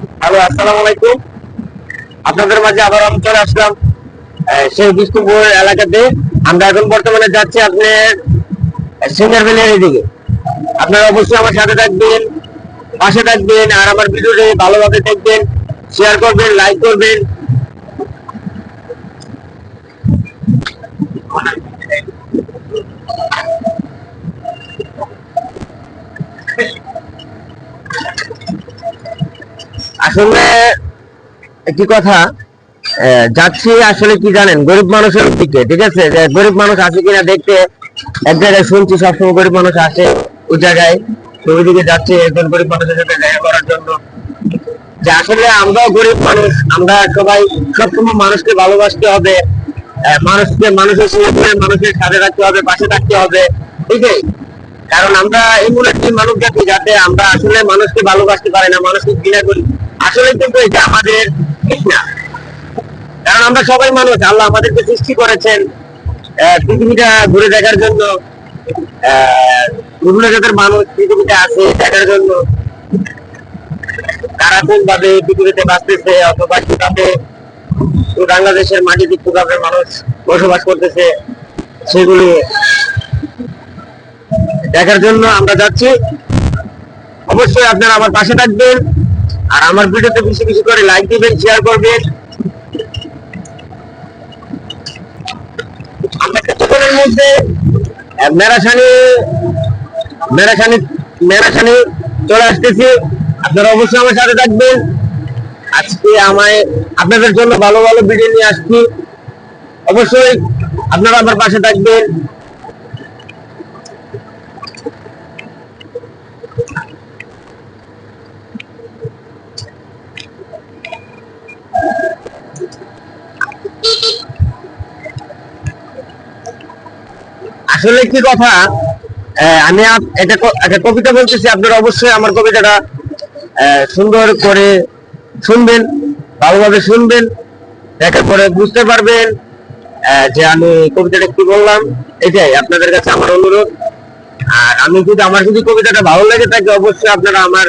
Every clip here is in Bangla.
হ্যালো, আসসালামু আলাইকুম। আপনাদের মাঝে আবার আমি চলে আসলাম সেই বিষ্ণুপুর এলাকাতে। আমরা এখন বর্তমানে যাচ্ছি আপনার সিঙ্গার ভ্যালির এদিকে। আপনারা অবশ্যই আমার সাথে থাকবেন, পাশে থাকবেন, আর আমার ভিডিওটি ভালোভাবে দেখবেন, শেয়ার করবেন, লাইক করবেন। আসলে একটি কথা, যাচ্ছি আসলে কি জানেন, গরিব মানুষের দিকে, ঠিক আছে? যে গরিব মানুষ আছে কিনা দেখতে এক জায়গায় শুনছি সবসময় গরিব মানুষ আসে ওই জায়গায়, তো ওইদিকে যাচ্ছে একজন গরিব মানুষের সাথে দেখা করার জন্য। যে আসলে আমরাও গরিব মানুষ, আমরা সবাই সবসময় মানুষকে ভালোবাসতে হবে, মানুষের সঙ্গে মানুষের সাথে রাখতে হবে, পাশে থাকতে হবে, ঠিক আছে? কারণ আমরা এমন একটি মানুষ জাতি যাতে আমরা আসলে মানুষকে ভালোবাসতে পারি না, মানুষকে ঘৃণা করি। আসলে কিন্তু এটা আমাদের ঠিক না। কারণ আমরা সবাই মানুষ, আল্লাহ আমাদেরকে সৃষ্টি করেছেন পৃথিবীটা ঘুরে দেখার জন্য। বিভিন্ন জাতের মানুষ পৃথিবীতে আছে দেখার জন্য, তারা কোন ভাবে পৃথিবীতে বাঁচতেছে, অথবা কিভাবে বাংলাদেশের মাটিতে কিভাবে মানুষ বসবাস করতেছে, সেগুলি দেখার জন্য আমরা যাচ্ছি। অবশ্যই আপনারা আমার পাশে থাকবেন, আর আমার ভিডিওতে বেশি বেশি করে লাইক দিবেন, শেয়ার করবেন। আমরা কিছুক্ষণের মধ্যে মেরাসানি মেরাসানি মেরাসানি চলে আসতেছি। আপনারা অবশ্যই আমার সাথে থাকবেন। আজকে আমায় আপনাদের জন্য ভালো ভালো ভিডিও নিয়ে আসছি। অবশ্যই আপনারা আমার পাশে থাকবেন। আসলে কি কথা, আমি এটা একটা কবিতা বলতেছি, আপনারা অবশ্যই আমার কবিতাটা সুন্দর করে শুনবেন, ভালোভাবে শুনবেন, দেখার পরে বুঝতে পারবেন যে আমি কবিতাটা কি বললাম। এটাই আপনাদের কাছে আমার অনুরোধ। আর আমার যদি কবিতাটা ভালো লাগে থাকে, অবশ্যই আপনারা আমার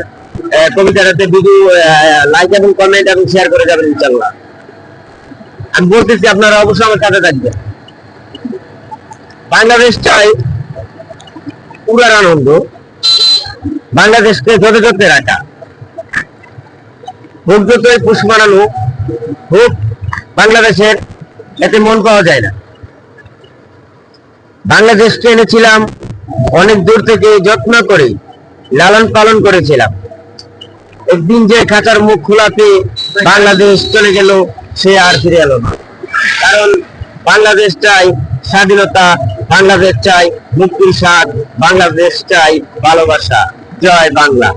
কবিতাটাতে ভিডিও লাইক এবং কমেন্ট এবং শেয়ার করে যাবেন ইনশাল্লাহ। আমি বলতেছি আপনারা অবশ্যই আমার সাথে থাকবেন। বাংলাদেশ চাই উড়ার আনন্দ, বাংলাদেশকে যত যত্নে রাখা, হোক যতই পুষ মানানো হোক, বাংলাদেশের এতে মন পাওয়া যায় না। বাংলাদেশকে এনেছিলাম অনেক দূর থেকে, যত্ন করে লালন পালন করেছিলাম। একদিন যে খাঁচার মুখ খোলাতে বাংলাদেশ চলে গেল, সে আর ফিরে এলো না। কারণ বাংলাদেশ চাই স্বাধীনতা, বাংলাদেশ চাই মুক্তির স্বাদ, বাংলাদেশ চাই ভালোবাসা। জয় বাংলা।